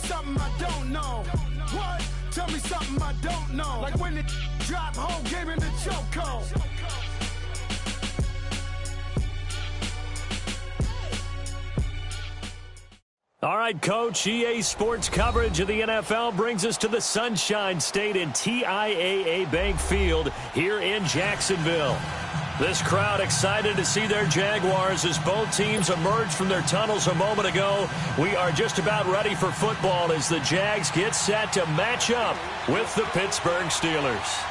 something I don't know. What? Tell me something I don't know. Like when it drop, whole game in the chokehold. All right, Coach, EA Sports coverage of the NFL brings us to the Sunshine State in TIAA Bank Field here in Jacksonville. This crowd excited to see their Jaguars as both teams emerged from their tunnels a moment ago. We are just about ready for football as the Jags get set to match up with the Pittsburgh Steelers.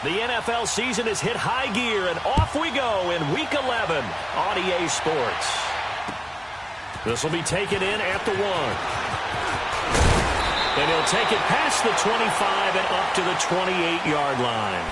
The NFL season has hit high gear, and off we go in Week 11 on EA Sports. This will be taken in at the 1. And he'll take it past the 25 and up to the 28-yard line.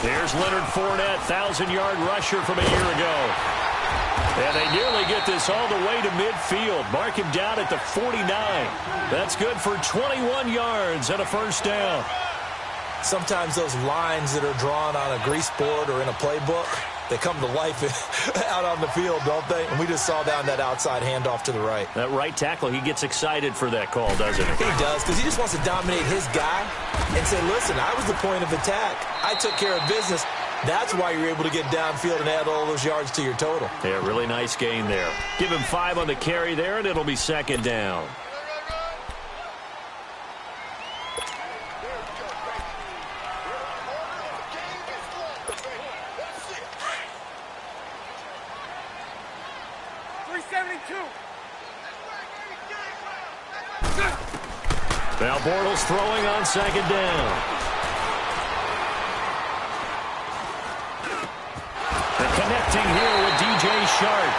Here's Leonard Fournette, 1,000-yard rusher from a year ago. And they nearly get this all the way to midfield. Mark him down at the 49. That's good for 21 yards and a first down. Sometimes those lines that are drawn on a grease board or in a playbook, they come to life out on the field, don't they? And we just saw down that outside handoff to the right. That right tackle, he gets excited for that call, doesn't he? He does, because he just wants to dominate his guy and say, listen, I was the point of attack. I took care of business. That's why you're able to get downfield and add all those yards to your total. Yeah, really nice gain there. Give him 5 on the carry there, and it'll be second down. Now Bortles throwing on second down. They're connecting here with DJ Shark.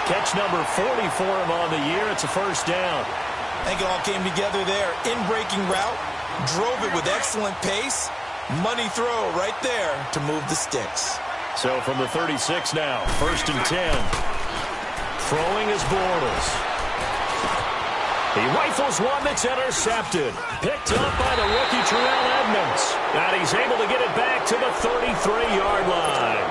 Catch number 40 for him on the year. It's a first down. I think it all came together there. In-breaking route, drove it with excellent pace. Money throw right there to move the sticks. So from the 36 now, first and 10. Throwing is Bortles. He rifles one that's intercepted. Picked up by the rookie Terrell Edmonds. And he's able to get it back to the 33-yard line.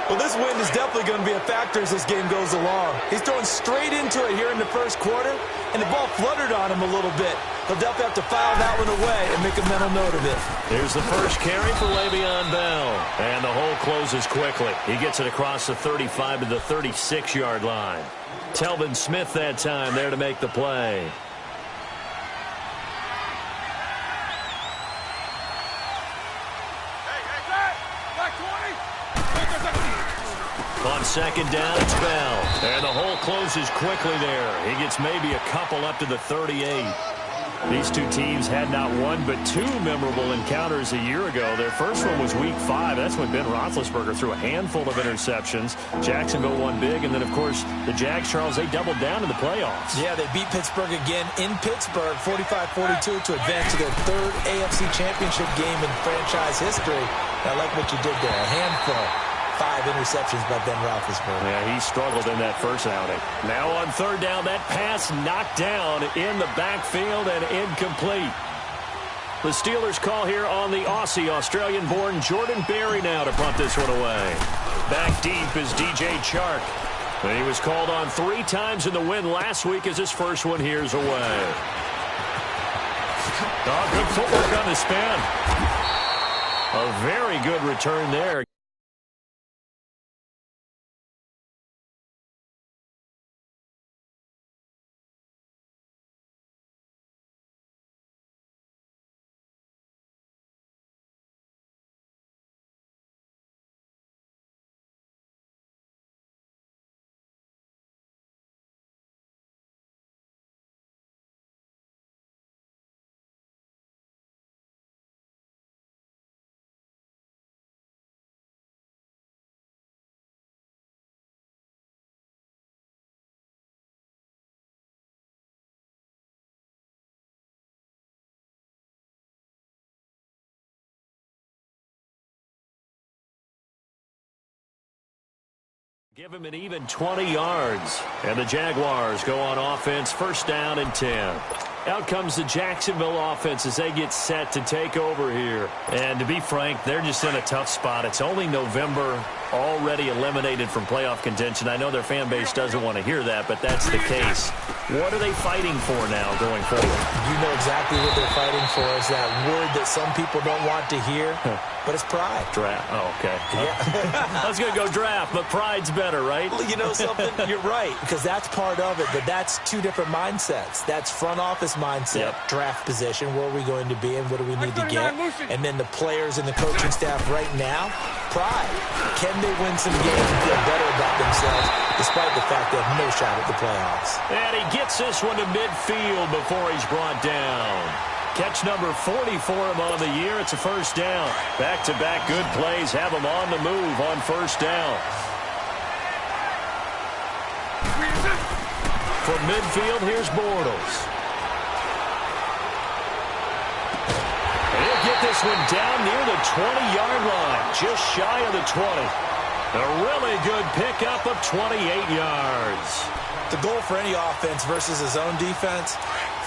Well, this wind is definitely going to be a factor as this game goes along. He's throwing straight into it here in the first quarter, and the ball fluttered on him a little bit. He'll definitely have to file that one away and make a mental note of it. Here's the first carry for Le'Veon Bell. And the hole closes quickly. He gets it across the 35 to the 36-yard line. Telvin Smith that time there to make the play. On second down, it's Bell. And the hole closes quickly there. He gets maybe a couple up to the 38. These two teams had not one but two memorable encounters a year ago. Their first one was Week 5. That's when Ben Roethlisberger threw a handful of interceptions. Jacksonville won big. And then, of course, the Jags, Charles, they doubled down in the playoffs. Yeah, they beat Pittsburgh again in Pittsburgh, 45-42, to advance to their third AFC Championship game in franchise history. I like what you did there. A handful. 5 interceptions by Ben Roethlisberger. Yeah, he struggled in that first outing. Now on third down, that pass knocked down in the backfield and incomplete. The Steelers call here on the Aussie, Australian-born Jordan Berry now to punt this one away. Back deep is DJ Chark. And he was called on 3 times in the win last week as his first one here's away. Oh, good footwork on the spin. A very good return there. Give him an even 20 yards. And the Jaguars go on offense, first down and 10. Out comes the Jacksonville offense as they get set to take over here. And to be frank, they're just in a tough spot. It's only November, already eliminated from playoff contention. I know their fan base doesn't want to hear that, but that's the case. What are they fighting for now going forward? You know exactly what they're fighting for. Is that word that some people don't want to hear, but it's pride. Draft. Oh, okay. Yeah. I was going to go draft, but pride's better, right? Well, you know something? You're right, because that's part of it, but that's two different mindsets. That's front office mindset, draft position, where are we going to be and what do we need to get? And then the players and the coaching staff right now, pride. Can they win some games and feel better about themselves despite the fact they have no shot at the playoffs? And he gets this one to midfield before he's brought down. Catch number 40 for him on the year. It's a first down. Back-to-back good plays have him on the move on first down. From midfield, here's Bortles. And he'll get this one down near the 20-yard line, just shy of the 20. A really good pickup of 28 yards. The goal for any offense versus his own defense,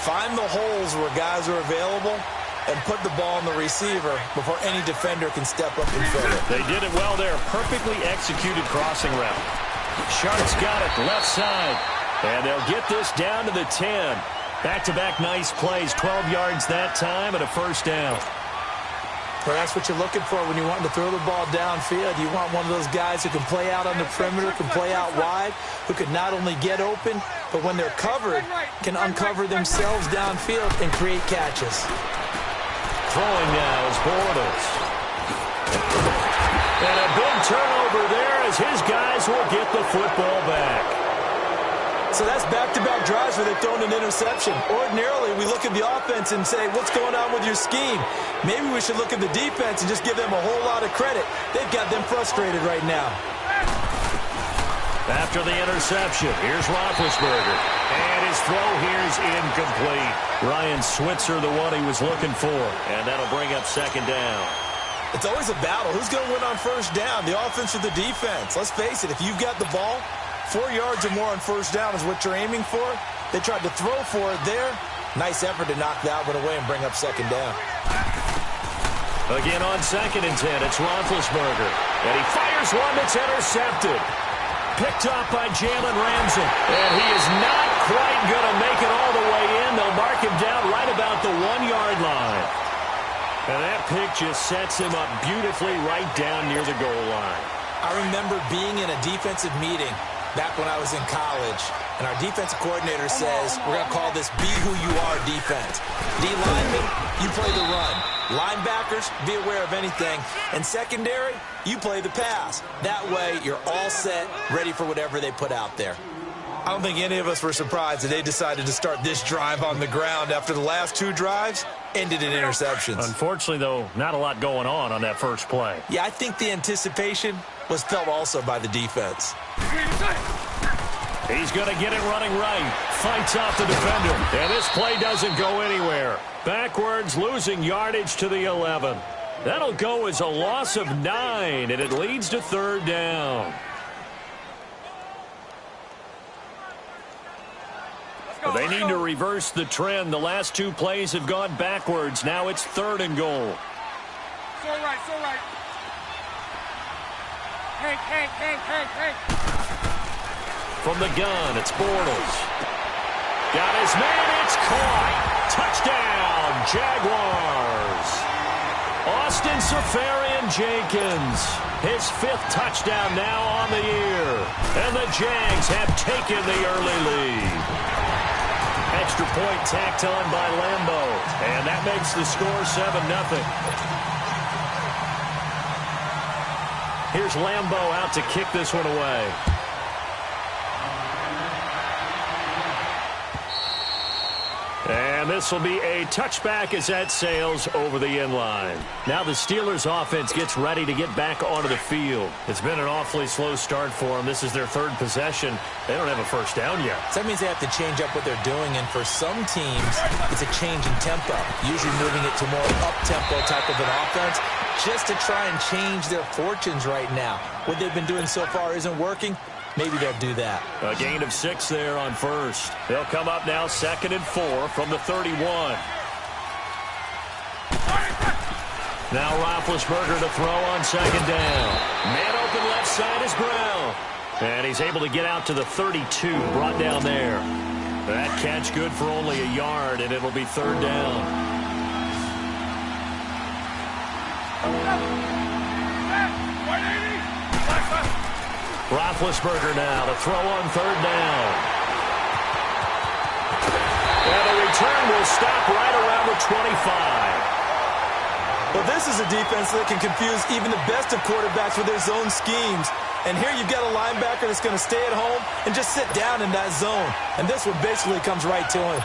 find the holes where guys are available and put the ball on the receiver before any defender can step up and fill it. They did it well there. Perfectly executed crossing route. Sharp's got it left side. And they'll get this down to the 10. Back-to-back nice plays. 12 yards that time and a first down. Well, that's what you're looking for when you want to throw the ball downfield. You want one of those guys who can play out on the perimeter, can play out wide, who can not only get open, but when they're covered, can uncover themselves downfield and create catches. Throwing now is Bortles. And a big turnover there as his guys will get the football back. So that's back-to-back drives where they've thrown an interception. Ordinarily, we look at the offense and say, what's going on with your scheme? Maybe we should look at the defense and just give them a whole lot of credit. They've got them frustrated right now. After the interception, here's Roethlisberger. And his throw here is incomplete. Ryan Switzer, the one he was looking for. And that'll bring up second down. It's always a battle. Who's going to win on first down, the offense or the defense? Let's face it, if you've got the ball, 4 yards or more on first down is what you're aiming for. They tried to throw for it there. Nice effort to knock that one away and bring up second down. Again on second and 10, it's Roethlisberger. And he fires one that's intercepted. Picked up by Jalen Ramsey. And he is not quite going to make it all the way in. They'll mark him down right about the 1-yard line. And that pick just sets him up beautifully right down near the goal line. I remember being in a defensive meeting back when I was in college, and our defensive coordinator says, we're going to call this be who you are defense. D-linemen, you play the run. Linebackers, be aware of anything. And secondary, you play the pass. That way, you're all set, ready for whatever they put out there. I don't think any of us were surprised that they decided to start this drive on the ground after the last two drives ended in interceptions. Unfortunately, though, not a lot going on that first play. Yeah, I think the anticipation was felt also by the defense. He's going to get it running right. Fights off the defender. And this play doesn't go anywhere. Backwards, losing yardage to the 11. That'll go as a loss of 9, and it leads to third down. They need to reverse the trend. The last two plays have gone backwards. Now it's third and goal. So right. Hey. From the gun, it's Bortles. Got his man, it's caught. Touchdown, Jaguars. Austin Seferian-Jenkins, his 5th touchdown now on the year. And the Jags have taken the early lead. Extra point tacked on by Lambo. And that makes the score 7-0. Here's Lambo out to kick this one away. And this will be a touchback as that sails over the end line. Now the Steelers offense gets ready to get back onto the field. It's been an awfully slow start for them. This is their 3rd possession. They don't have a first down yet. So that means they have to change up what they're doing, and for some teams, it's a change in tempo, usually moving it to more up-tempo type of an offense, just to try and change their fortunes right now. What they've been doing so far isn't working. maybe they'll do that. A gain of 6 there on first. They'll come up now 2nd and 4 from the 31. Now Roethlisberger to throw on 2nd down. Man open left side is Brown. And he's able to get out to the 32, brought down there. That catch good for only a yard, and it'll be 3rd down. Roethlisberger now to throw on 3rd down. And the return will stop right around the 25. Well, this is a defense that can confuse even the best of quarterbacks with their zone schemes. And here you've got a linebacker that's going to stay at home and just sit down in that zone. And this one basically comes right to him.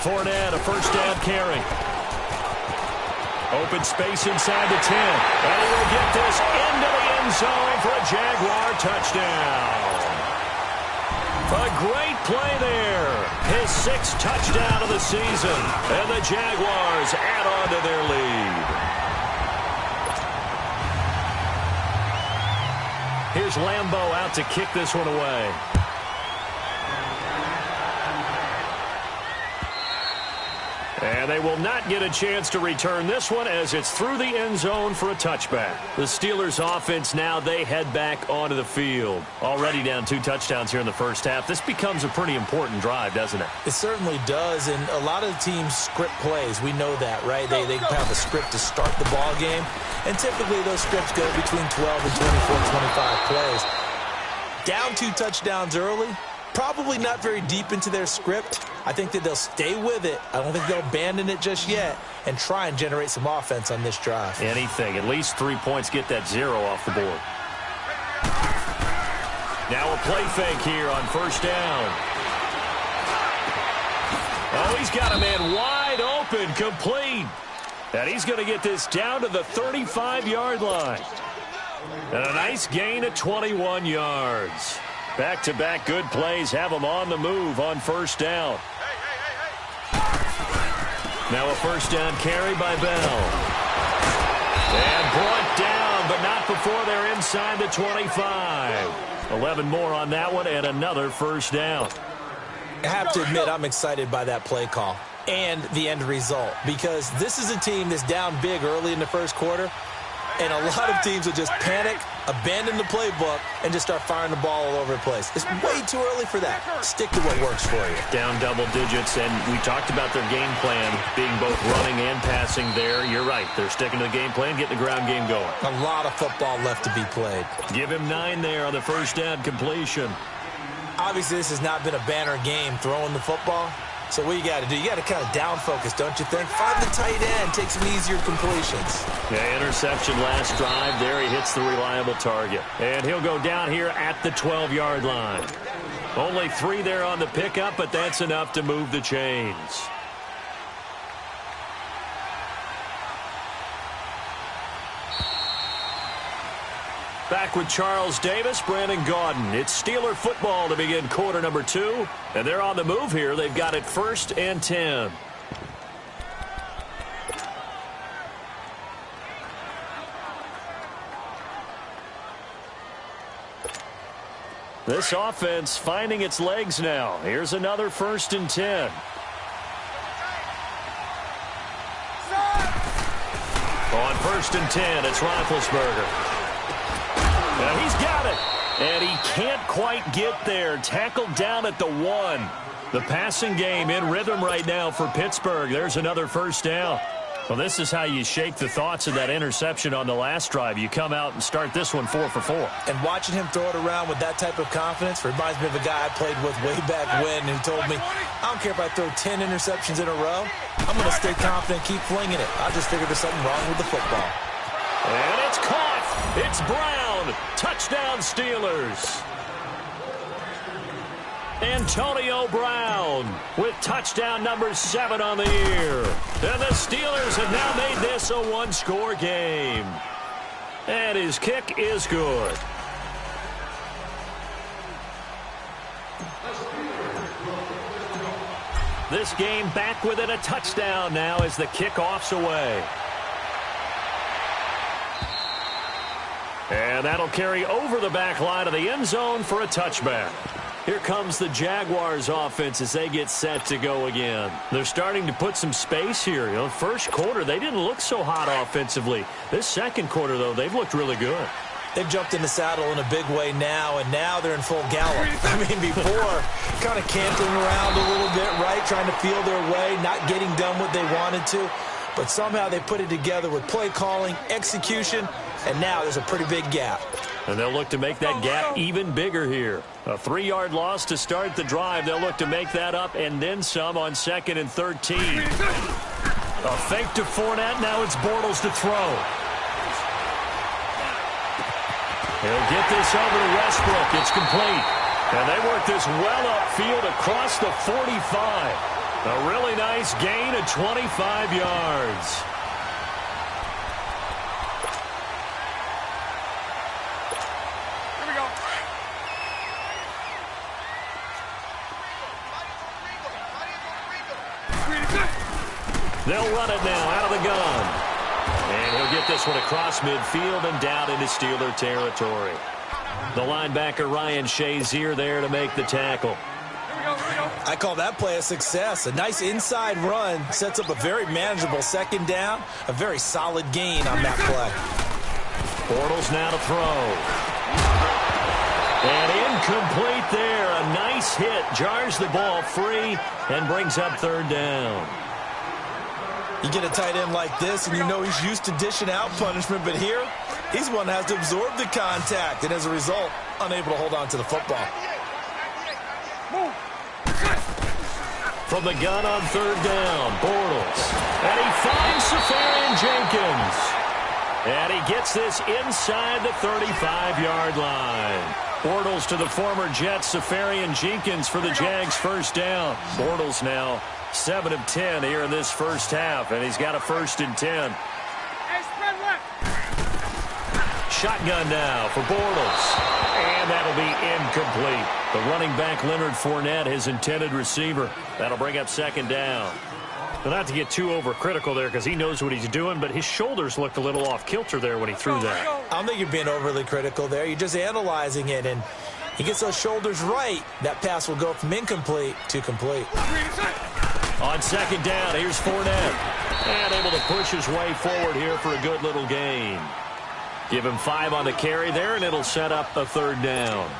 Fournette, a 1st down carry. Open space inside the 10. And he will get this into the end zone for a Jaguar touchdown. A great play there. His 6th touchdown of the season. And the Jaguars add on to their lead. Here's Lambeau out to kick this one away. And they will not get a chance to return this one as it's through the end zone for a touchback. The Steelers offense now, they head back onto the field. Already down 2 touchdowns here in the first half. This becomes a pretty important drive, doesn't it? It certainly does, and a lot of the teams script plays. We know that, right? They have a script to start the ball game, and typically those scripts go between 12 and 24, 25 plays. Down 2 touchdowns early, probably not very deep into their script. I think that they'll stay with it. I don't think they'll abandon it just yet and try and generate some offense on this drive. Anything. At least 3 points, get that 0 off the board. Now a play fake here on 1st down. Oh, he's got a man wide open, complete. And he's going to get this down to the 35-yard line. And a nice gain of 21 yards. Back-to-back good plays have them on the move on 1st down. Now a 1st down carry by Bell. And brought down, but not before they're inside the 25. 11 more on that one and another 1st down. I have to admit, I'm excited by that play call and the end result, because this is a team that's down big early in the first quarter, and a lot of teams will just panic, abandon the playbook, and just start firing the ball all over the place. It's way too early for that. Stick to what works for you. Down double digits, and we talked about their game plan being both running and passing there. You're right. They're sticking to the game plan, getting the ground game going. A lot of football left to be played. Give him 9 there on the 1st down completion. Obviously, this has not been a banner game throwing the football. So what you got to do, you got to kind of down focus, don't you think? Find the tight end, take some easier completions. Yeah, interception last drive. There he hits the reliable target. And he'll go down here at the 12-yard line. Only 3 there on the pickup, but that's enough to move the chains. Back with Charles Davis, Brandon Gaudin. It's Steeler football to begin quarter number 2. And they're on the move here. They've got it 1st and 10. This offense finding its legs now. Here's another 1st and 10. On 1st and 10, it's Roethlisberger. And he's got it. And he can't quite get there. Tackled down at the 1. The passing game in rhythm right now for Pittsburgh. There's another 1st down. Well, this is how you shake the thoughts of that interception on the last drive. You come out and start this one 4 for 4. And watching him throw it around with that type of confidence reminds me of a guy I played with way back when who told me, I don't care if I throw 10 interceptions in a row. I'm going to stay confident, keep flinging it. I just figured there's something wrong with the football. And it's caught. It's Brown. Touchdown Steelers. Antonio Brown with touchdown number 7 on the year. And the Steelers have now made this a 1-score game. And his kick is good. This game back within a touchdown now as the kickoff's away. And that'll carry over the back line of the end zone for a touchback. Here comes the Jaguars offense as they get set to go again. They're starting to put some space here. You know, first quarter, they didn't look so hot offensively. This second quarter, though, they've looked really good. They've jumped in the saddle in a big way now, and now they're in full gallop. I mean, before, kind of cantering around a little bit, right, trying to feel their way, not getting done what they wanted to. But somehow they put it together with play calling, execution, and now there's a pretty big gap. And they'll look to make that gap even bigger here. A 3-yard loss to start the drive. They'll look to make that up and then some on 2nd and 13. A fake to Fournette. Now it's Bortles to throw. He'll get this over to Westbrook. It's complete. And they work this well upfield across the 45. A really nice gain of 25 yards. They'll run it now out of the gun. And he'll get this one across midfield and down into Steeler territory. The linebacker Ryan Shazier there to make the tackle. I call that play a success. A nice inside run sets up a very manageable second down. A very solid gain on that play. Bortles now to throw. And incomplete there. A nice hit. Jars the ball free and brings up 3rd down. You get a tight end like this, and you know he's used to dishing out punishment, but here, he's one that has to absorb the contact, and as a result, unable to hold on to the football. From the gun on 3rd down, Bortles. And he finds Safarian Jenkins. And he gets this inside the 35-yard line. Bortles to the former Jets, Safarian Jenkins for the Jags' first down. Bortles now 7 of 10 here in this first half, and he's got a 1st and 10. Shotgun now for Bortles. And that'll be incomplete. The running back, Leonard Fournette, his intended receiver. That'll bring up 2nd down. Well, not to get too overcritical there because he knows what he's doing, but his shoulders looked a little off kilter there when he threw that. I don't think you're being overly critical there. You're just analyzing it, and he gets those shoulders right. That pass will go from incomplete to complete. On 2nd down, here's Fournette. And able to push his way forward here for a good little gain. Give him 5 on the carry there, and it'll set up a 3rd down.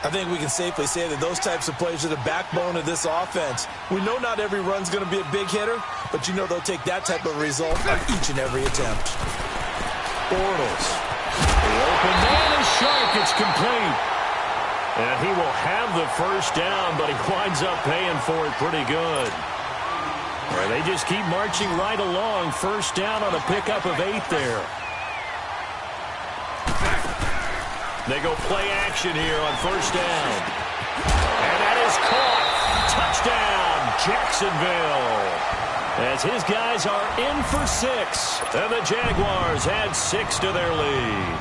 I think we can safely say that those types of plays are the backbone of this offense. We know not every run's going to be a big hitter, but you know they'll take that type of result on each and every attempt. Bortles. The open man is sharp. It's complete. And he will have the 1st down, but he winds up paying for it pretty good. And they just keep marching right along. 1st down on a pickup of 8 there. They go play action here on 1st down. And that is caught. Touchdown, Jacksonville. As his guys are in for 6. And the Jaguars add 6 to their lead.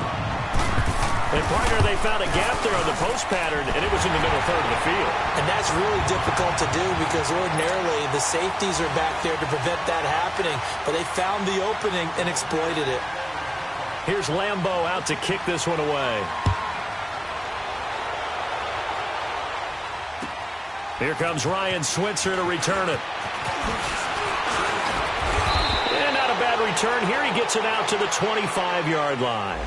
And, partner, they found a gap there on the post pattern, and it was in the middle 3rd of the field. And that's really difficult to do because ordinarily the safeties are back there to prevent that happening. But they found the opening and exploited it. Here's Lambeau out to kick this one away. Here comes Ryan Switzer to return it. And not a bad return. Here he gets it out to the 25-yard line.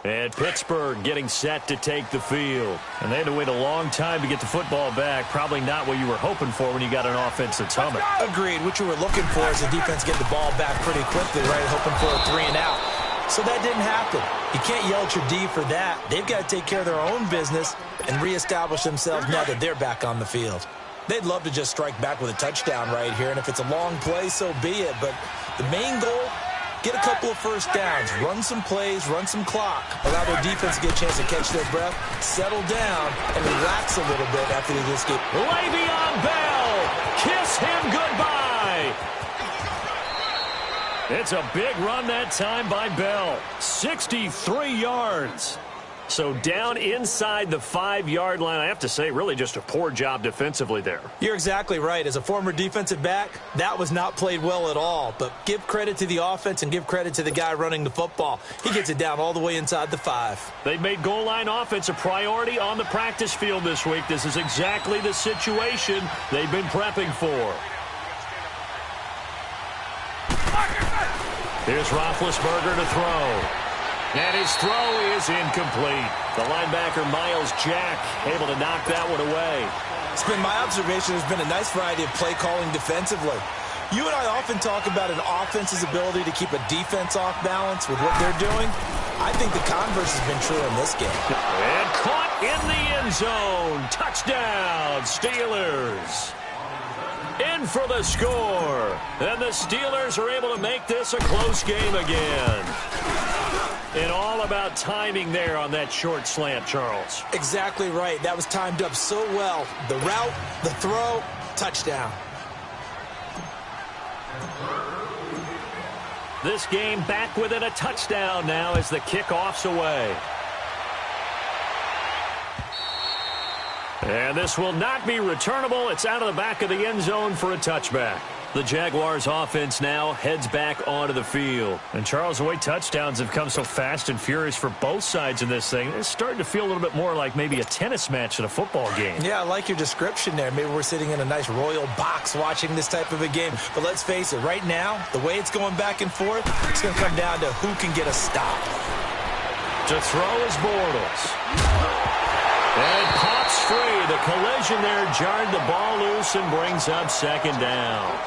And Pittsburgh getting set to take the field. And they had to wait a long time to get the football back. Probably not what you were hoping for when you got an offense that's humming. Agreed. What you were looking for is the defense get the ball back pretty quickly, right? Hoping for a 3 and out. So that didn't happen. You can't yell at your D for that. They've got to take care of their own business and reestablish themselves now that they're back on the field. They'd love to just strike back with a touchdown right here, and if it's a long play, so be it. But the main goal, get a couple of 1st downs, run some plays, run some clock, allow their defense to get a chance to catch their breath, settle down, and relax a little bit after they just get... Le'Veon Bell, kiss him goodbye. It's a big run that time by Bell. 63 yards. So down inside the 5-yard line. I have to say, really just a poor job defensively there. You're exactly right. As a former defensive back, that was not played well at all. But give credit to the offense and give credit to the guy running the football. He gets it down all the way inside the 5. They've made goal line offense a priority on the practice field this week. This is exactly the situation they've been prepping for. Here's Roethlisberger to throw. And his throw is incomplete. The linebacker, Miles Jack, able to knock that one away. It's been my observation there's been a nice variety of play calling defensively. You and I often talk about an offense's ability to keep a defense off balance with what they're doing. I think the converse has been true in this game. And caught in the end zone. Touchdown, Steelers. In for the score. And the Steelers are able to make this a close game again. And all about timing there on that short slant, Charles. Exactly right. That was timed up so well. The route, the throw, touchdown. This game back within a touchdown now as the kickoff's away. And this will not be returnable. It's out of the back of the end zone for a touchback. The Jaguars offense now heads back onto the field. And Charles, the way touchdowns have come so fast and furious for both sides in this thing, it's starting to feel a little bit more like maybe a tennis match in a football game. Yeah, I like your description there. Maybe we're sitting in a nice royal box watching this type of a game. But let's face it, right now, the way it's going back and forth, it's going to come down to who can get a stop. To throw is Bortles. And it pops free. The collision there jarred the ball loose and brings up second down.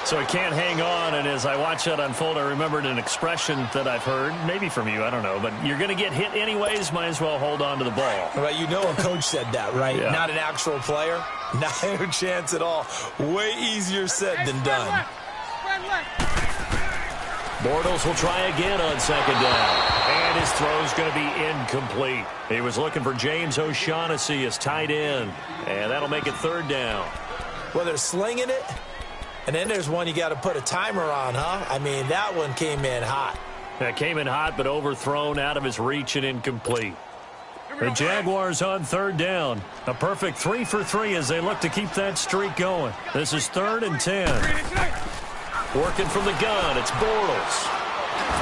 So he can't hang on, and as I watch that unfold, I remembered an expression that I've heard, maybe from you, I don't know, but you're going to get hit anyways, might as well hold on to the ball. Right, you know a coach said that, right? Yeah. Not an actual player. Not a chance at all. Way easier said than done. Bortles will try again on second down. And his throw's going to be incomplete. He was looking for James O'Shaughnessy as tight end. And that'll make it third down. Well, they're slinging it. And then there's one you got to put a timer on, huh? I mean, that one came in hot. That came in hot, but overthrown out of his reach and incomplete. The Jaguars on third down. A perfect 3 for 3 as they look to keep that streak going. This is 3rd and 10. Working from the gun, it's Bortles.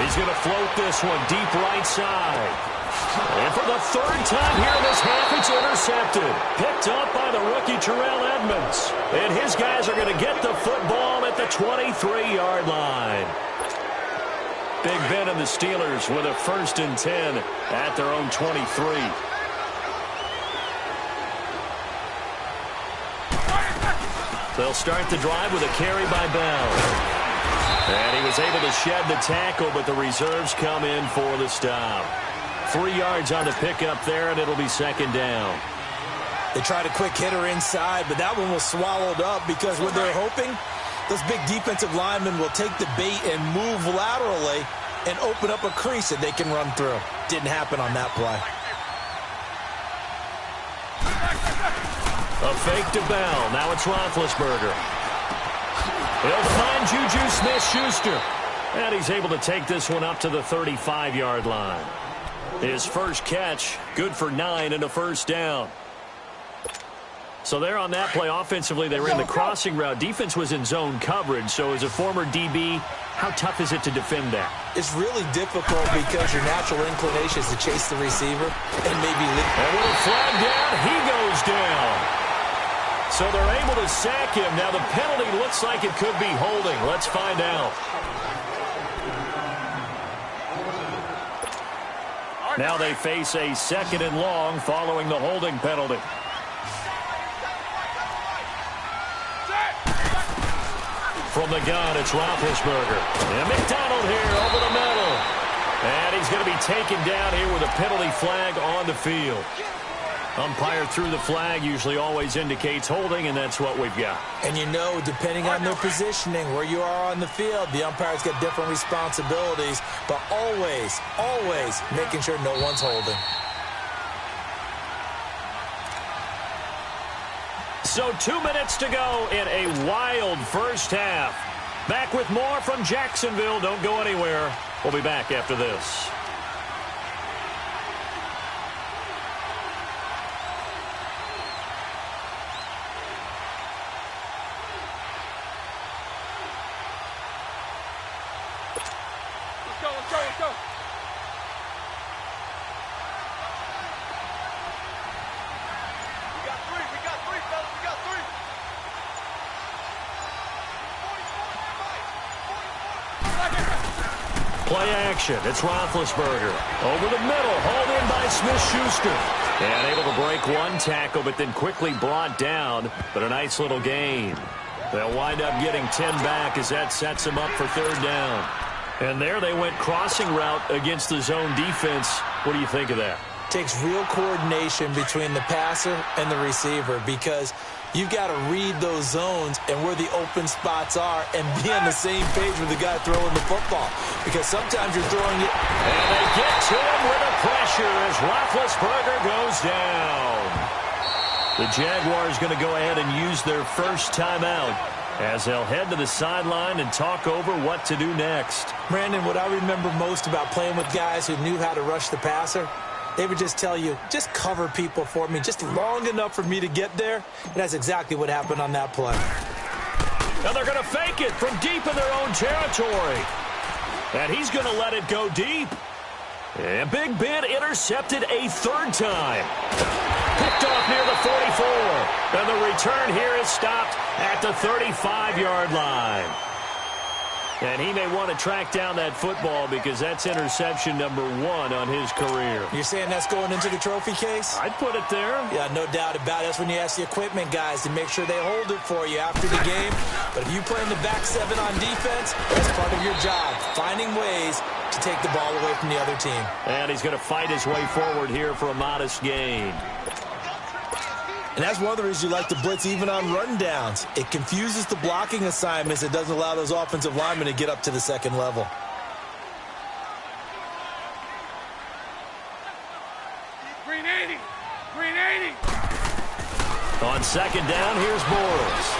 He's going to float this one deep right side. And for the 3rd time here in this half, it's intercepted. Picked up by the rookie Terrell Edmonds. And his guys are going to get the football at the 23-yard line. Big Ben and the Steelers with a 1st and 10 at their own 23. They'll start the drive with a carry by Bell. And he was able to shed the tackle, but the reserves come in for the stop. 3 yards on the pickup there, and it'll be second down. They tried a quick hitter inside, but that one was swallowed up because what they're hoping, those big defensive linemen will take the bait and move laterally and open up a crease that they can run through. Didn't happen on that play. A fake to Bell. Now it's Roethlisberger. He'll find Juju Smith-Schuster. And he's able to take this one up to the 35-yard line. His first catch, good for 9 and a first down. So there on that play, offensively, they ran the crossing route. Defense was in zone coverage. So as a former DB, how tough is it to defend that? It's really difficult because your natural inclination is to chase the receiver and maybe leave. And with a flag down, he goes down. So they're able to sack him. Now the penalty looks like it could be holding. Let's find out. Now they face a 2nd and long following the holding penalty. From the gun, it's Roethlisberger. And McDonald here over the middle. And he's going to be taken down here with a penalty flag on the field. Umpire threw the flag, usually always indicates holding, and that's what we've got. And you know, depending on their positioning, where you are on the field, the umpires get different responsibilities, but always, always making sure no one's holding. So 2 minutes to go in a wild first half. Back with more from Jacksonville. Don't go anywhere. We'll be back after this. Play action. It's Roethlisberger. Over the middle. Hauled in by Smith-Schuster. And able to break one tackle, but then quickly brought down. But a nice little gain. They'll wind up getting 10 back as that sets them up for third down. And there they went crossing route against the zone defense. What do you think of that? Takes real coordination between the passer and the receiver because you've got to read those zones and where the open spots are and be on the same page with the guy throwing the football. Because sometimes you're throwing it. And they get to him with the pressure as Roethlisberger goes down. The Jaguars going to go ahead and use their first timeout as they'll head to the sideline and talk over what to do next. Brandon, what I remember most about playing with guys who knew how to rush the passer, they would just tell you, just cover people for me, just long enough for me to get there. And that's exactly what happened on that play. Now they're going to fake it from deep in their own territory. And he's going to let it go deep. And Big Ben intercepted a third time. Picked off near the 44. And the return here is stopped at the 35-yard line. And he may want to track down that football because that's interception number 1 on his career. You're saying that's going into the trophy case? I'd put it there. Yeah, no doubt about it. That's when you ask the equipment guys to make sure they hold it for you after the game. But if you play in the back 7 on defense, that's part of your job, finding ways to take the ball away from the other team. And he's going to fight his way forward here for a modest gain. And that's one of the reasons you like to blitz even on run downs. It confuses the blocking assignments. It doesn't allow those offensive linemen to get up to the second level. Green 80. Green 80. On second down, here's Bortles.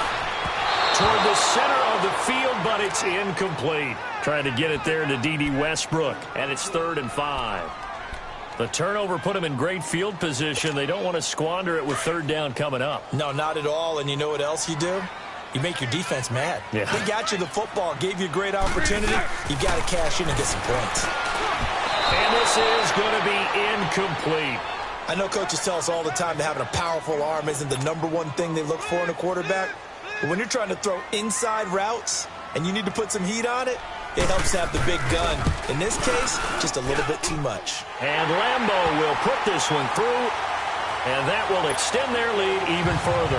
Toward the center of the field, but it's incomplete. Trying to get it there to D.D. Westbrook, and it's 3rd and 5. The turnover put them in great field position. They don't want to squander it with third down coming up. No, not at all. And you know what else you do? You make your defense mad. Yeah. They got you the football, gave you a great opportunity. You've got to cash in and get some points. And this is going to be incomplete. I know coaches tell us all the time that having a powerful arm isn't the #1 thing they look for in a quarterback. But when you're trying to throw inside routes and you need to put some heat on it, it helps have the big gun. In this case, just a little bit too much. And Lambeau will put this one through, and that will extend their lead even further.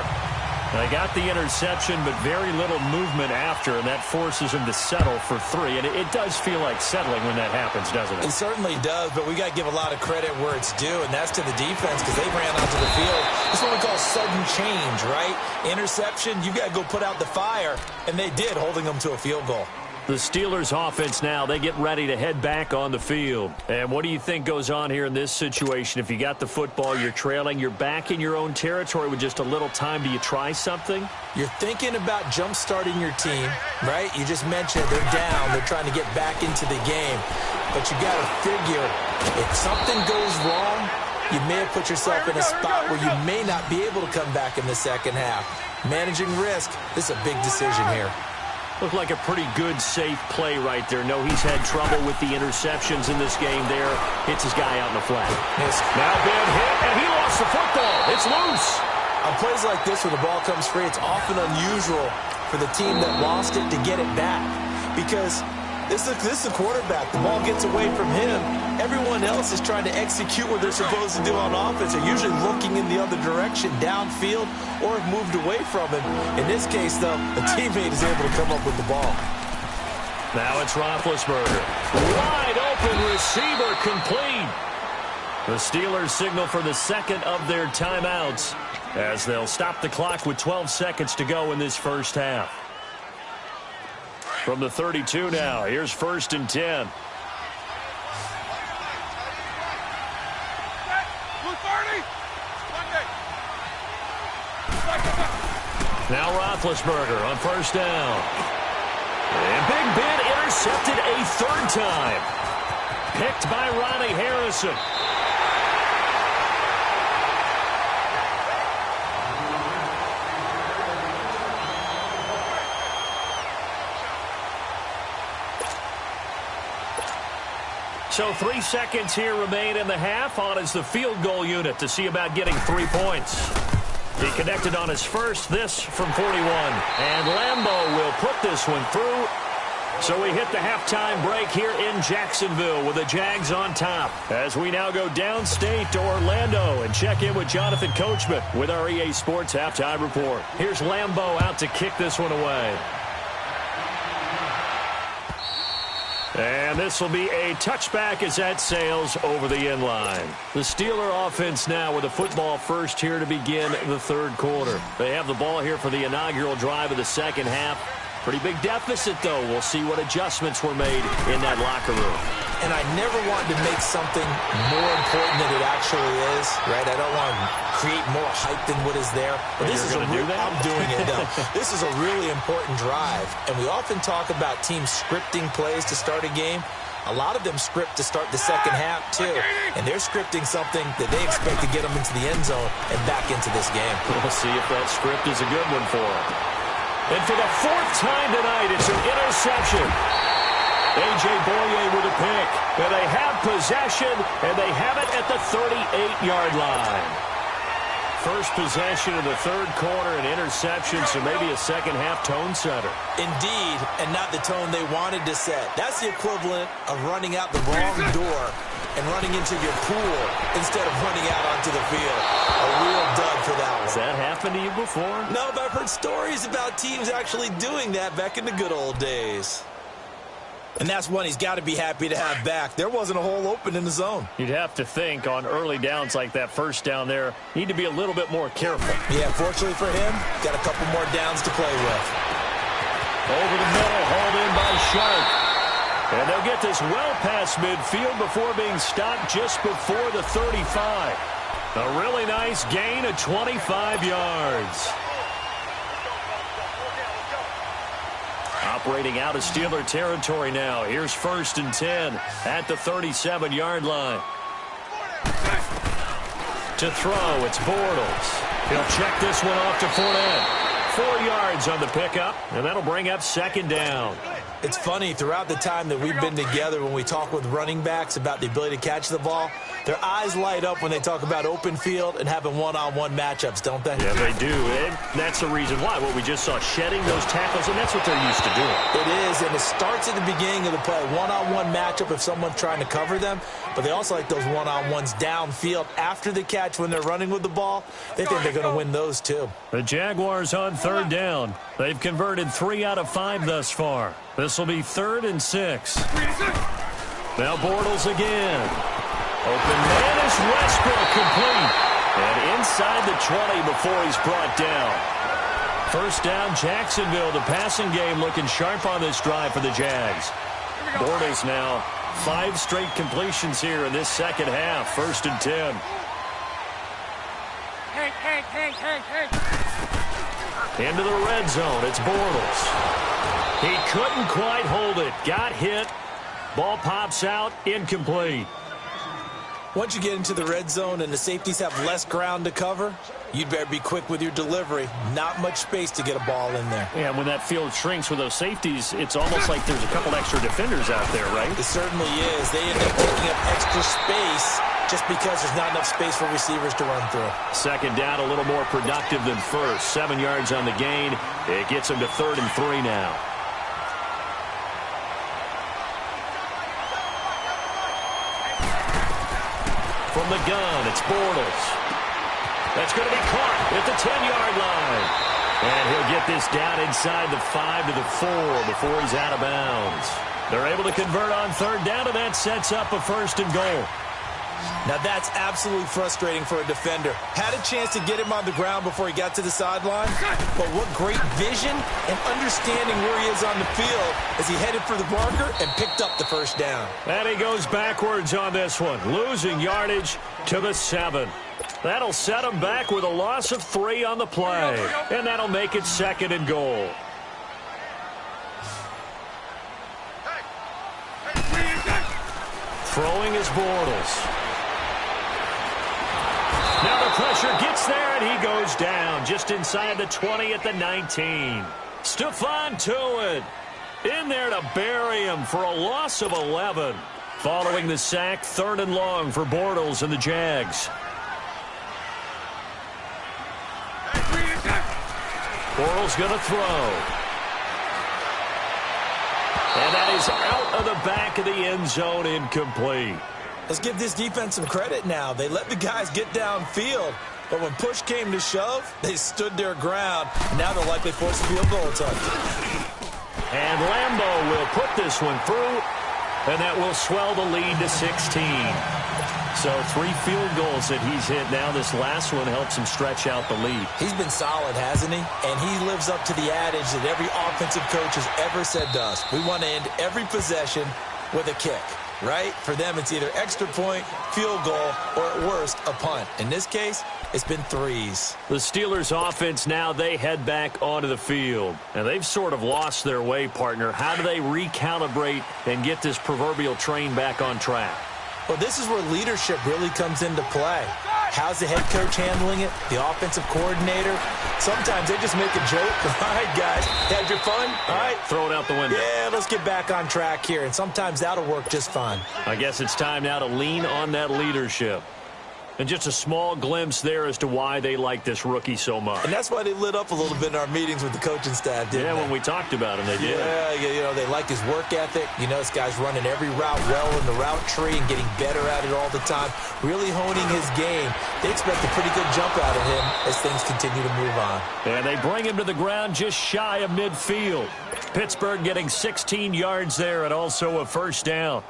They got the interception, but very little movement after, and that forces them to settle for 3. And it does feel like settling when that happens, doesn't it? It certainly does, but we got to give a lot of credit where it's due, and that's to the defense because they ran onto the field. This is what we call sudden change, right? Interception, you got to go put out the fire, and they did, holding them to a field goal. The Steelers offense now, they get ready to head back on the field. And what do you think goes on here in this situation? If you got the football, you're trailing, you're back in your own territory with just a little time. Do you try something? You're thinking about jump-starting your team, right? You just mentioned they're down. They're trying to get back into the game. But you got to figure if something goes wrong, you may have put yourself in a spot where you may not be able to come back in the second half. Managing risk, this is a big decision here. Looked like a pretty good, safe play right there. No, he's had trouble with the interceptions in this game there. Hits his guy out in the flat. Now Ben hit, and he lost the football. It's loose. On plays like this where the ball comes free, it's often unusual for the team that lost it to get it back. Because this is a quarterback. The ball gets away from him. Everyone else is trying to execute what they're supposed to do on offense. They're usually looking in the other direction, downfield, or have moved away from him. In this case, though, a teammate is able to come up with the ball. Now it's Roethlisberger. Wide open receiver complete. The Steelers signal for the second of their timeouts as they'll stop the clock with 12 seconds to go in this first half. From the 32 now, here's 1st and 10. Now Roethlisberger on 1st down. And Big Ben intercepted a 3rd time. Picked by Ronnie Harrison. So 3 seconds here remain in the half. On is the field goal unit to see about getting 3 points. He connected on his first, this from 41. And Lambeau will put this one through. So we hit the halftime break here in Jacksonville with the Jags on top. As we now go downstate to Orlando and check in with Jonathan Coachman with our EA Sports Halftime Report. Here's Lambeau out to kick this one away. And this will be a touchback as that sails over the end line. The Steeler offense now with a football first here to begin the third quarter. They have the ball here for the inaugural drive of the second half. Pretty big deficit, though. We'll see what adjustments were made in that locker room. And I never want to make something more important than it actually is, right? I don't want to create more hype than what is there. But this is I'm doing it, though. This is a really important drive. And we often talk about teams scripting plays to start a game. A lot of them script to start the second half, too. And they're scripting something that they expect to get them into the end zone and back into this game. We'll see if that script is a good one for them. And for the 4th time tonight, it's an interception. A.J. Boye with a pick. And they have possession, and they have it at the 38-yard line. First possession of the third quarter, an interception, so maybe a second-half tone setter. Indeed, and not the tone they wanted to set. That's the equivalent of running out the wrong door and running into your pool instead of running out onto the field. A real dud for that one. Has that happened to you before? No, but I've heard stories about teams actually doing that back in the good old days. And that's one he's got to be happy to have back. There wasn't a hole open in the zone. You'd have to think on early downs like that first down there, need to be a little bit more careful. Yeah, fortunately for him, got a couple more downs to play with. Over the middle, hauled in by Sharp. And they'll get this well past midfield before being stopped just before the 35. A really nice gain of 25 yards. Operating out of Steeler territory now. Here's 1st and 10 at the 37-yard line. To throw, it's Bortles. He'll check this one off to Fournette. 4 yards on the pickup, and that'll bring up 2nd down. It's funny, throughout the time that we've been together, when we talk with running backs about the ability to catch the ball, their eyes light up when they talk about open field and having one-on-one matchups, don't they? Yeah, they do. And that's the reason why. What we just saw, shedding those tackles, and that's what they're used to doing. It is, and it starts at the beginning of the play. One-on-one matchup if someone's trying to cover them, but they also like those one-on-ones downfield after the catch when they're running with the ball. They think they're going to win those, too. The Jaguars on 3rd down. They've converted 3 out of 5 thus far. This will be 3rd and 6. Now Bortles again. Open man is Westbrook, complete. And inside the 20 before he's brought down. 1st down, Jacksonville. The passing game looking sharp on this drive for the Jags. Bortles now 5 straight completions here in this second half. 1st and 10. Into the red zone. It's Bortles. He couldn't quite hold it. Got hit. Ball pops out. Incomplete. Once you get into the red zone and the safeties have less ground to cover, you'd better be quick with your delivery. Not much space to get a ball in there. Yeah, when that field shrinks with those safeties, it's almost like there's a couple extra defenders out there, right? It certainly is. They end up taking up extra space just because there's not enough space for receivers to run through. 2nd down, a little more productive than 1st. 7 yards on the gain. It gets him to 3rd and 3 now. From the gun, it's Bortles. That's going to be caught at the 10-yard line. And he'll get this down inside the 5 to the 4 before he's out of bounds. They're able to convert on 3rd down, and that sets up a 1st and goal. Now that's absolutely frustrating for a defender. Had a chance to get him on the ground before he got to the sideline, but what great vision and understanding where he is on the field as he headed for the marker and picked up the 1st down. And he goes backwards on this one, losing yardage to the 7. That'll set him back with a loss of 3 on the play, and that'll make it 2nd and goal. Throwing is Bortles. Now the pressure gets there, and he goes down just inside the 20 at the 19. Stephon Tuitt in there to bury him for a loss of 11. Following the sack, 3rd and long for Bortles and the Jags. Bortles going to throw. And that is out of the back of the end zone, incomplete. Let's give this defense some credit now. They let the guys get downfield, but when push came to shove, they stood their ground. Now they'll likely force a field goal attempt. And Lambeau will put this one through, and that will swell the lead to 16. So 3 field goals that he's hit now. This last one helps him stretch out the lead. He's been solid, hasn't he? And he lives up to the adage that every offensive coach has ever said to us. We want to end every possession with a kick, right? For them, it's either extra point, field goal, or at worst, a punt. In this case, it's been 3s. The Steelers offense now, they head back onto the field. And they've sort of lost their way, partner. How do they recalibrate and get this proverbial train back on track? Well, this is where leadership really comes into play. How's the head coach handling it? The offensive coordinator? Sometimes they just make a joke. All right, guys, had your fun? All right. Throw it out the window. Yeah, let's get back on track here. And sometimes that'll work just fine. I guess it's time now to lean on that leadership. And just a small glimpse there as to why they like this rookie so much. And that's why they lit up a little bit in our meetings with the coaching staff, didn't they? Yeah, when we talked about him, they did. Yeah, you know, they like his work ethic. You know, this guy's running every route well in the route tree and getting better at it all the time, really honing his game. They expect a pretty good jump out of him as things continue to move on. And they bring him to the ground just shy of midfield. Pittsburgh getting 16 yards there and also a first down.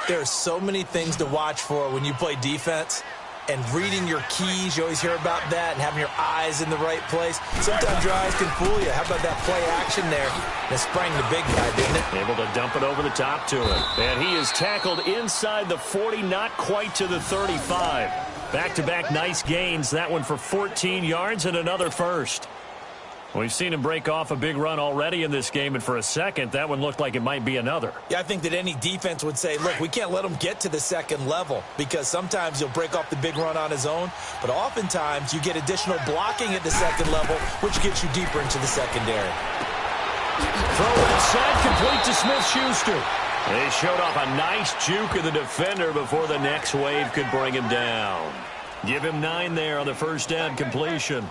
There are so many things to watch for when you play defense. And reading your keys, you always hear about that, and having your eyes in the right place. Sometimes your eyes can fool you. How about that play action there? That sprang the big guy, didn't it? Able to dump it over the top to him. And he is tackled inside the 40, not quite to the 35. Back-to-back nice gains. That one for 14 yards and another first. We've seen him break off a big run already in this game, and for a second, that one looked like it might be another. Yeah, I think that any defense would say, look, we can't let him get to the second level because sometimes he'll break off the big run on his own, but oftentimes you get additional blocking at the second level, which gets you deeper into the secondary. Throw inside, complete to Smith-Schuster. They showed off a nice juke of the defender before the next wave could bring him down. Give him 9 there on the first down completion.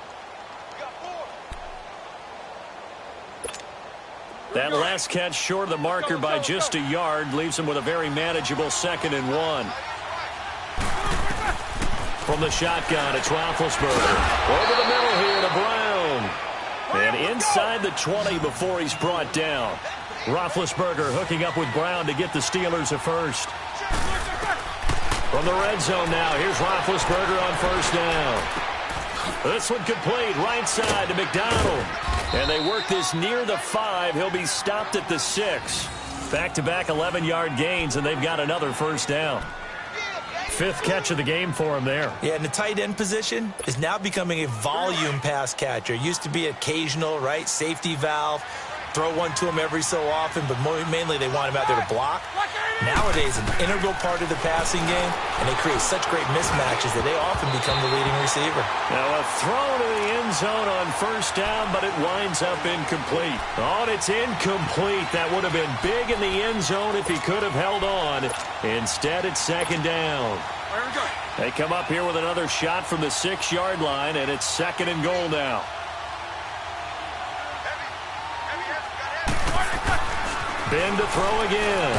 That last catch short of the marker by just a yard leaves him with a very manageable 2nd and 1. From the shotgun, it's Roethlisberger. Over the middle here to Brown. And inside the 20 before he's brought down. Roethlisberger hooking up with Brown to get the Steelers a first. From the red zone now, here's Roethlisberger on first down. This one complete, right side to McDonald. And they work this near the 5. He'll be stopped at the 6. Back-to-back 11-yard gains, and they've got another first down. 5th catch of the game for him there. Yeah, and the tight end position is now becoming a volume pass catcher. Used to be occasional, right? Safety valve. Throw one to him every so often, but mainly they want him out there to block. Nowadays, an integral part of the passing game, and they create such great mismatches that they often become the leading receiver. Now a throw to the end zone on first down, but it winds up incomplete. Oh, and it's incomplete. That would have been big in the end zone if he could have held on. Instead, it's 2nd down. They come up here with another shot from the 6-yard line, and it's 2nd and goal now. Ben to throw again.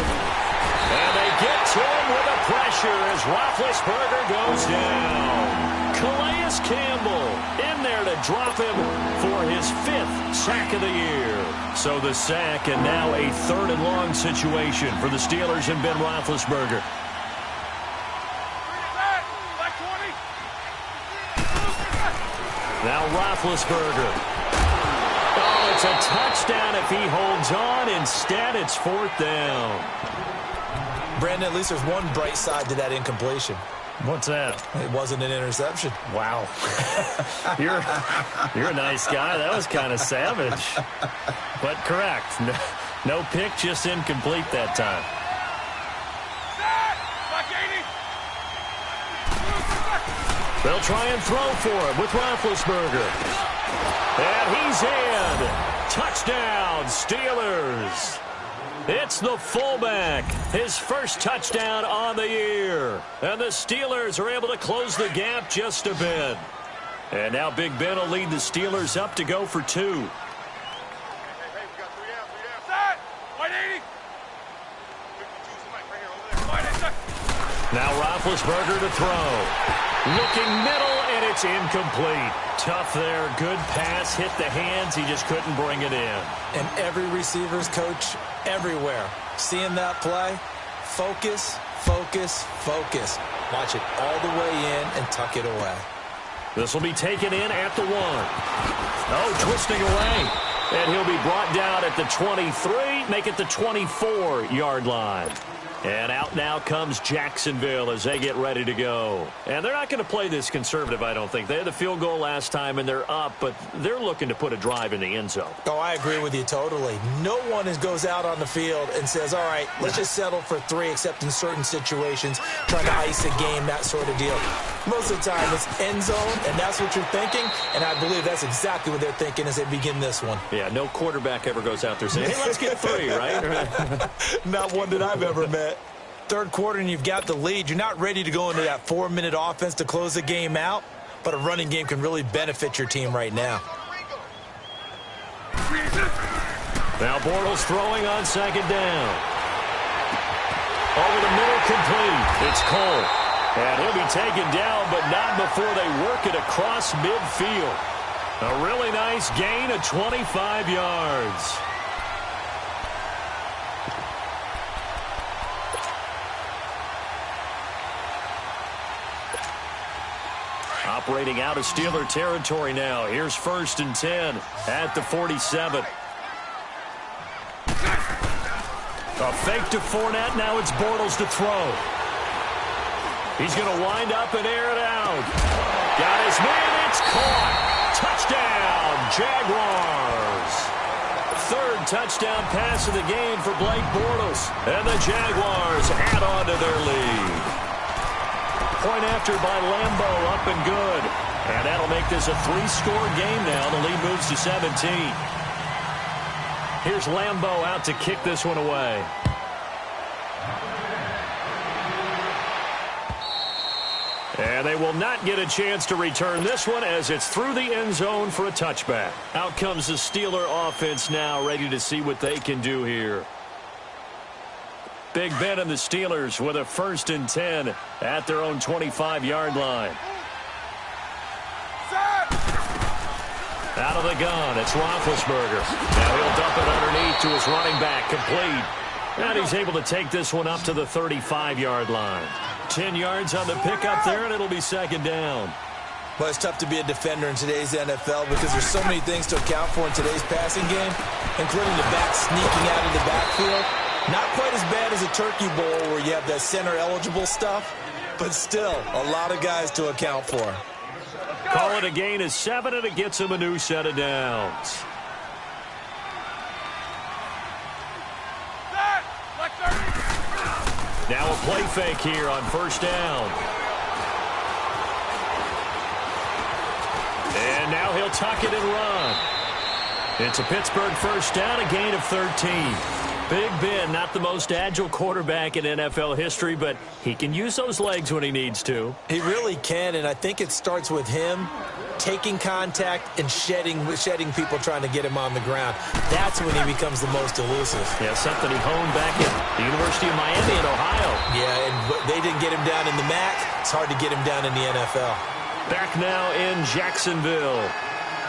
And they get to him with the pressure as Roethlisberger goes down. Calais Campbell in there to drop him for his 5th sack of the year. So the sack, and now a 3rd and long situation for the Steelers and Ben Roethlisberger. Now Roethlisberger. Oh, it's a touchdown if he holds on. Instead, it's 4th down. Brandon, at least there's one bright side to that incompletion. What's that? It wasn't an interception. Wow. You're a nice guy. That was kind of savage. But correct. No pick, just incomplete that time. They'll try and throw for him with Roethlisberger. And he's in. Touchdown, Steelers. It's the fullback. His first touchdown on the year. And the Steelers are able to close the gap just a bit. And now Big Ben will lead the Steelers up to go for 2. Hey, we got 3 down. Set! 180! Now Roethlisberger to throw. Looking middle, and it's incomplete. Tough there. Good pass. Hit the hands. He just couldn't bring it in. And every receiver's coach everywhere. Seeing that play, focus, focus, focus. Watch it all the way in and tuck it away. This will be taken in at the 1. Oh, twisting away. And he'll be brought down at the 23, make it the 24-yard line. And out now comes Jacksonville as they get ready to go. And they're not going to play this conservative, I don't think. They had the field goal last time, and they're up, but they're looking to put a drive in the end zone. Oh, I agree with you totally. No one goes out on the field and says, all right, let's just settle for 3, except in certain situations, trying to ice a game, that sort of deal. Most of the time, it's end zone, and that's what you're thinking, and I believe that's exactly what they're thinking as they begin this one. Yeah, no quarterback ever goes out there saying, hey, let's get 3, right? Not one that I've ever met. Third quarter and you've got the lead. You're not ready to go into that 4-minute offense to close the game out, but a running game can really benefit your team right now. Now Bortles throwing on second down. Over the middle, complete. It's Cole. And he'll be taken down, but not before they work it across midfield. A really nice gain of 25 yards. Operating out of Steeler territory now. Here's 1st and 10 at the 47. A fake to Fournette. Now it's Bortles to throw. He's going to wind up and air it out. Got his man. It's caught. Touchdown, Jaguars. 3rd touchdown pass of the game for Blake Bortles. And the Jaguars add on to their lead. Point after by Lambeau, up and good. And that'll make this a 3-score game now. The lead moves to 17. Here's Lambeau out to kick this one away. And they will not get a chance to return this one as it's through the end zone for a touchback. Out comes the Steeler offense now, ready to see what they can do here. Big Ben and the Steelers with a 1st and 10 at their own 25-yard line. Out of the gun, it's Roethlisberger. Now he'll dump it underneath to his running back, complete. And he's able to take this one up to the 35-yard line. 10 yards on the pickup there, and it'll be 2nd down. Well, it's tough to be a defender in today's NFL because there's so many things to account for in today's passing game, including the back sneaking out of the backfield. Not quite as bad as a turkey bowl where you have that center-eligible stuff, but still a lot of guys to account for. Call it a gain of 7, and it gets him a new set of downs. Now a play fake here on 1st down. And now he'll tuck it and run. It's a Pittsburgh 1st down, a gain of 13. Big Ben, not the most agile quarterback in NFL history, but he can use those legs when he needs to. He really can, and I think it starts with him taking contact and shedding people trying to get him on the ground. That's when he becomes the most elusive. Yeah, something he honed back at the University of Miami in Ohio. Yeah, and they didn't get him down in the MAC. It's hard to get him down in the NFL. Back now in Jacksonville.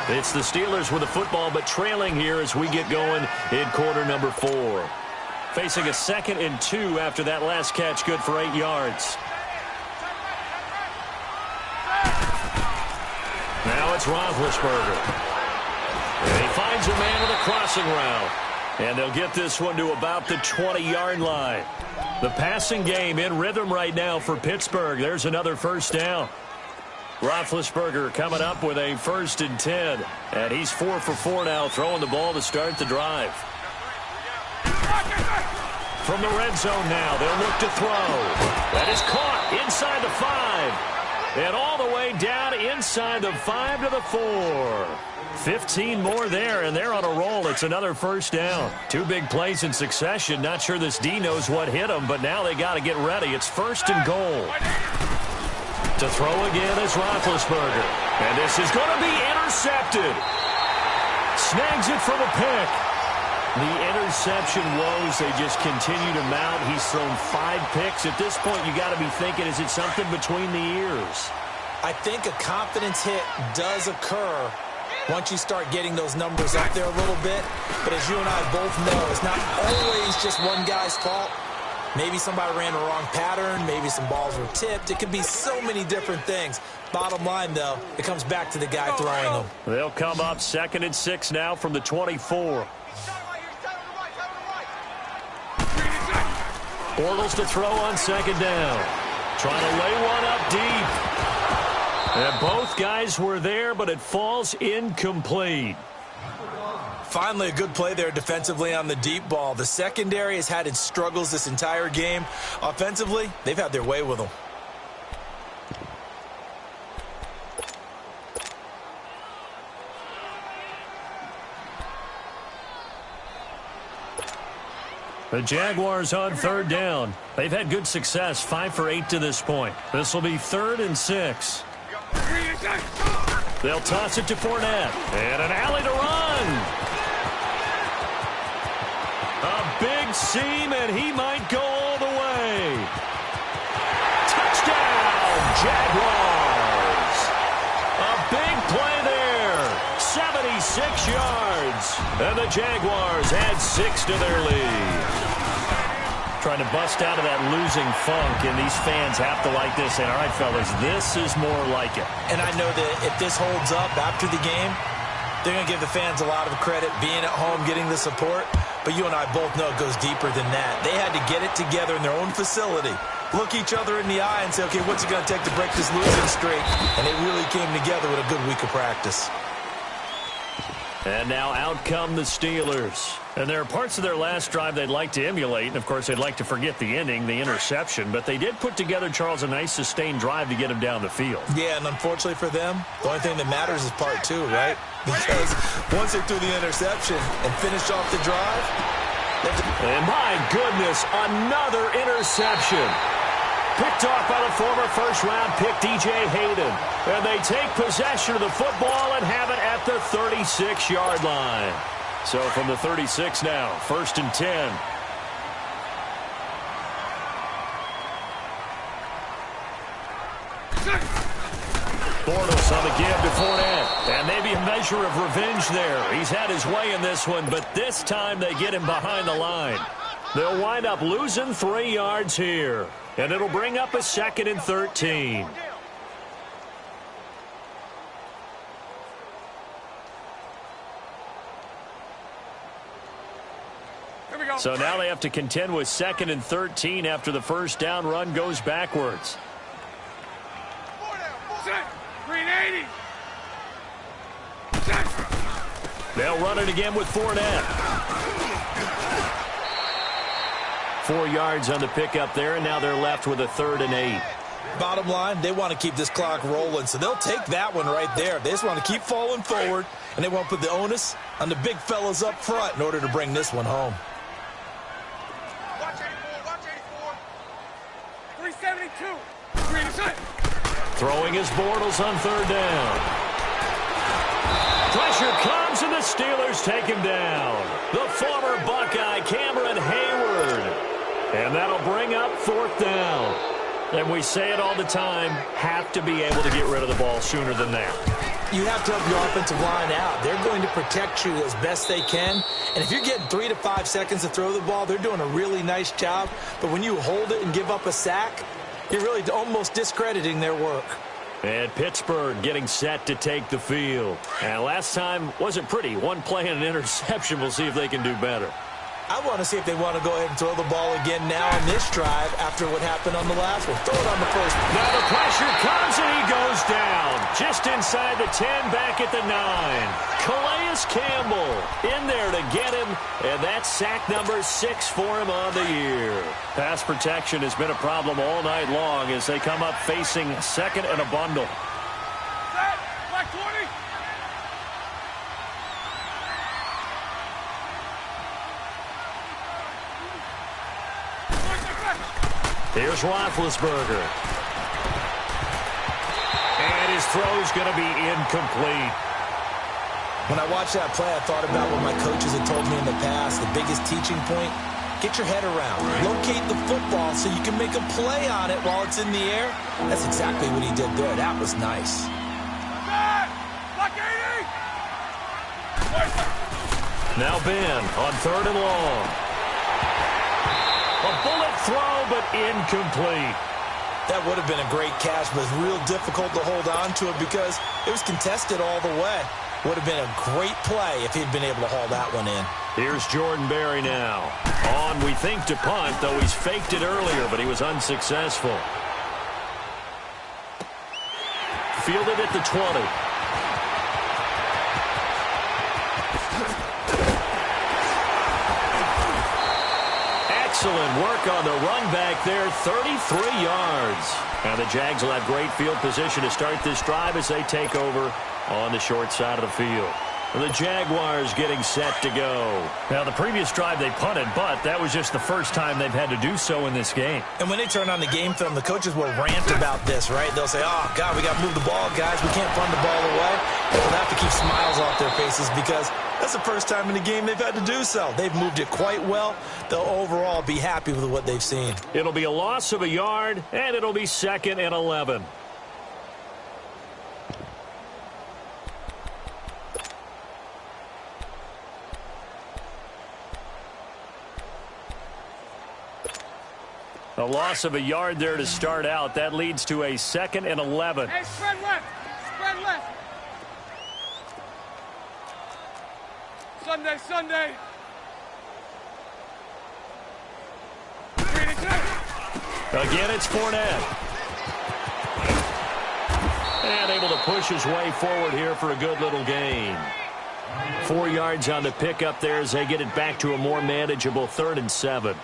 It's the Steelers with the football, but trailing here as we get going in quarter number 4. Facing a 2nd and 2 after that last catch, good for 8 yards. Now it's Roethlisberger. And he finds a man with a crossing route. And they'll get this one to about the 20-yard line. The passing game in rhythm right now for Pittsburgh. There's another 1st down. Roethlisberger coming up with a 1st and 10. And he's 4 for 4 now, throwing the ball to start the drive. From the red zone now, they'll look to throw. That is caught inside the 5. And all the way down inside the 5 to the 4. 15 more there, and they're on a roll. It's another first down. 2 big plays in succession. Not sure this D knows what hit them, but now they got to get ready. It's first and goal. To throw again is Roethlisberger. And this is going to be intercepted. Snags it for the pick. The interception woes, they just continue to mount. He's thrown 5 picks. At this point, you got to be thinking, is it something between the ears? I think a confidence hit does occur once you start getting those numbers up there a little bit. But as you and I both know, it's not always just one guy's fault. Maybe somebody ran the wrong pattern. Maybe some balls were tipped. It could be so many different things. Bottom line, though, it comes back to the guy throwing them. They'll come up 2nd and 6 now from the 24. Bortles to throw on 2nd down. Trying to lay one up deep. And both guys were there, but it falls incomplete. Finally, a good play there defensively on the deep ball. The secondary has had its struggles this entire game. Offensively, they've had their way with them. The Jaguars on 3rd down. They've had good success, 5 for 8 to this point. This will be 3rd and 6. They'll toss it to Fournette. And an alley to run. A big seam, and he might go all the way. Touchdown, Jaguars. A big play there. 76 yards. And the Jaguars add 6 to their lead. Trying to bust out of that losing funk, and these fans have to like this. And, all right, fellas, this is more like it. And I know that if this holds up after the game, they're going to give the fans a lot of credit being at home, getting the support. But you and I both know it goes deeper than that. They had to get it together in their own facility, look each other in the eye and say, okay, what's it going to take to break this losing streak? And they really came together with a good week of practice. And now out come the Steelers. And there are parts of their last drive they'd like to emulate. And, of course, they'd like to forget the ending, the interception. But they did put together, Charles, a nice sustained drive to get him down the field. Yeah, and unfortunately for them, the only thing that matters is part 2, right? Because once they threw the interception and finished off the drive. And, my goodness, another interception. Picked off by the former first-round pick, DJ Hayden. And they take possession of the football and have it at the 36-yard line. So from the 36 now, 1st and 10. Bortles on the give to Fournette. And maybe a measure of revenge there. He's had his way in this one, but this time they get him behind the line. They'll wind up losing 3 yards here. And it'll bring up a 2nd and 13. So now they have to contend with 2nd and 13 after the first down run goes backwards. They'll run it again with Fournette. 4 yards on the pickup there, and now they're left with a 3rd and 8. Bottom line, they want to keep this clock rolling, so they'll take that one right there. They just want to keep falling forward, and they want to put the onus on the big fellas up front in order to bring this one home. Watch 84. 372. Throwing his Bortles on 3rd down. Pressure comes, and the Steelers take him down. The former Buckeye, Cameron Hayward. And that'll bring up 4th down. And we say it all the time, have to be able to get rid of the ball sooner than that. You have to help your offensive line out. They're going to protect you as best they can. And if you're getting 3 to 5 seconds to throw the ball, they're doing a really nice job. But when you hold it and give up a sack, you're really almost discrediting their work. And Pittsburgh getting set to take the field. And last time wasn't pretty. One play and an interception. We'll see if they can do better. I want to see if they want to go ahead and throw the ball again now on this drive after what happened on the last one. Throw it on the first one. Now the pressure comes, and he goes down just inside inside the 10, back at the 9. Calais Campbell in there to get him, and that's sack number 6 for him on the year. Pass protection has been a problem all night long as they come up facing second and a bundle. Here's Roethlisberger. And his throw's going to be incomplete. When I watched that play, I thought about what my coaches had told me in the past. The biggest teaching point, get your head around. Locate the football so you can make a play on it while it's in the air. That's exactly what he did there. That was nice. Now Ben on 3rd and long. A bullet throw, but incomplete. That would have been a great catch, but it's real difficult to hold on to it because it was contested all the way. Would have been a great play if he'd been able to haul that one in. Here's Jordan Berry now. On, we think, to punt, though he's faked it earlier, but he was unsuccessful. Fielded at the 20. Excellent work on the run back there, 33 yards. Now the Jags will have great field position to start this drive as they take over on the short side of the field. The Jaguars getting set to go. Now, the previous drive they punted, but that was just the first time they've had to do so in this game. And when they turn on the game film, the coaches will rant about this, right? They'll say, oh, God, we got to move the ball, guys. We can't punt the ball away. They'll have to keep smiles off their faces because that's the first time in the game they've had to do so. They've moved it quite well. They'll overall be happy with what they've seen. It'll be a loss of a yard, and it'll be 2nd and 11. A loss of a yard there to start out. That leads to a 2nd and 11. Hey, spread left. Spread left. Sunday. Again, it's Fournette. And able to push his way forward here for a good little gain. 4 yards on the pickup there as they get it back to a more manageable 3rd and 7.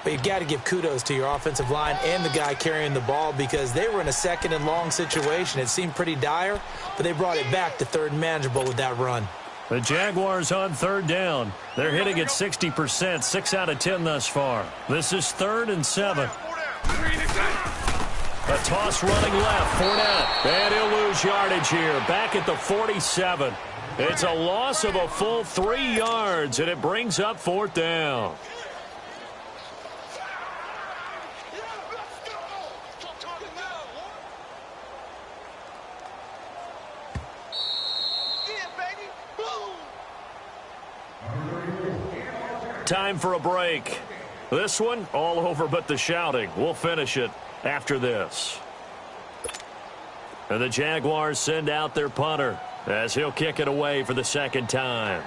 But you've got to give kudos to your offensive line and the guy carrying the ball because they were in a 2nd and long situation. It seemed pretty dire, but they brought it back to 3rd and manageable with that run. The Jaguars on 3rd down. They're hitting at 60%, 6 out of 10 thus far. This is 3rd and 7. A toss running left, Fournette. And he'll lose yardage here, back at the 47. It's a loss of a full 3 yards, and it brings up 4th down. Time for a break. This one, all over but the shouting. We'll finish it after this. And the Jaguars send out their punter as he'll kick it away for the 2nd time.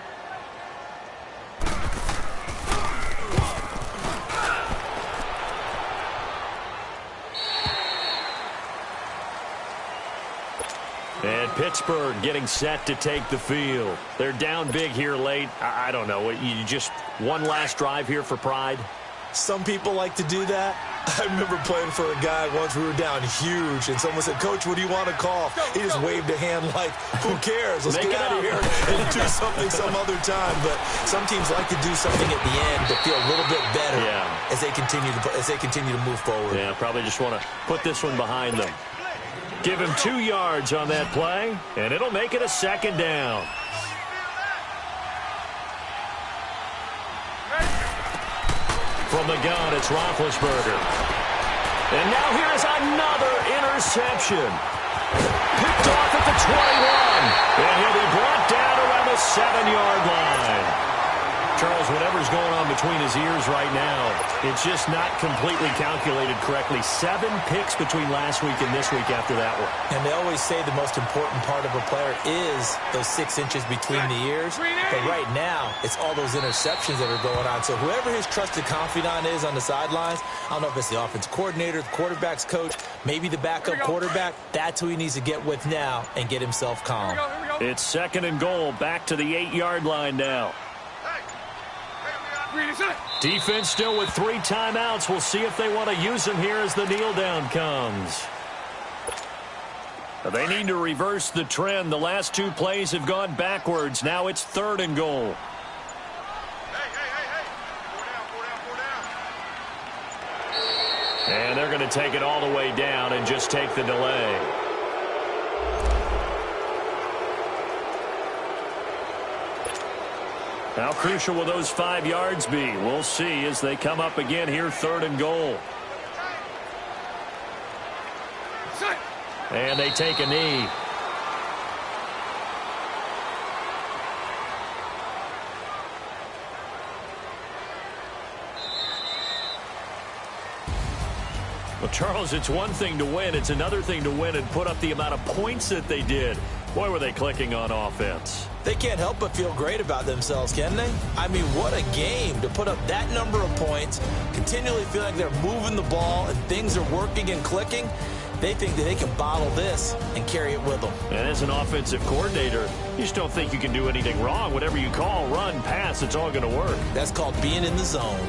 And Pittsburgh getting set to take the field. They're down big here late. I don't know. You just one last drive here for pride? Some people like to do that. I remember playing for a guy once. We were down huge, and someone said, Coach, what do you want to call? He just waved a hand like, who cares? Let's get out of here and do something some other time. But some teams like to do something at the end to feel a little bit better as they continue to move forward. Yeah, probably just want to put this one behind them. Give him 2 yards on that play, and it'll make it a 2nd down. From the gun, it's Roethlisberger. And now here is another interception. Picked off at the 21. And he'll be brought down around the 7-yard line. Charles, whatever's going on between his ears right now, it's just not completely calculated correctly. 7 picks between last week and this week after that one. And they always say the most important part of a player is those 6 inches between the ears. But right now, it's all those interceptions that are going on. So whoever his trusted confidant is on the sidelines, I don't know if it's the offense coordinator, the quarterback's coach, maybe the backup quarterback, that's who he needs to get with now and get himself calm. It's 2nd and goal, back to the 8-yard line now. Defense still with 3 timeouts. We'll see if they want to use them here as the kneel down comes. They need to reverse the trend. The last 2 plays have gone backwards. Now it's 3rd and goal. And they're going to take it all the way down and just take the delay. How crucial will those 5 yards be? We'll see as they come up again here, 3rd and goal. And they take a knee. Well, Charles, it's one thing to win. It's another thing to win and put up the amount of points that they did. Boy, were they clicking on offense. They can't help but feel great about themselves, can they? I mean, what a game to put up that number of points, continually feel like they're moving the ball and things are working and clicking. They think that they can bottle this and carry it with them. And as an offensive coordinator, you just don't think you can do anything wrong. Whatever you call, run, pass, it's all going to work. That's called being in the zone.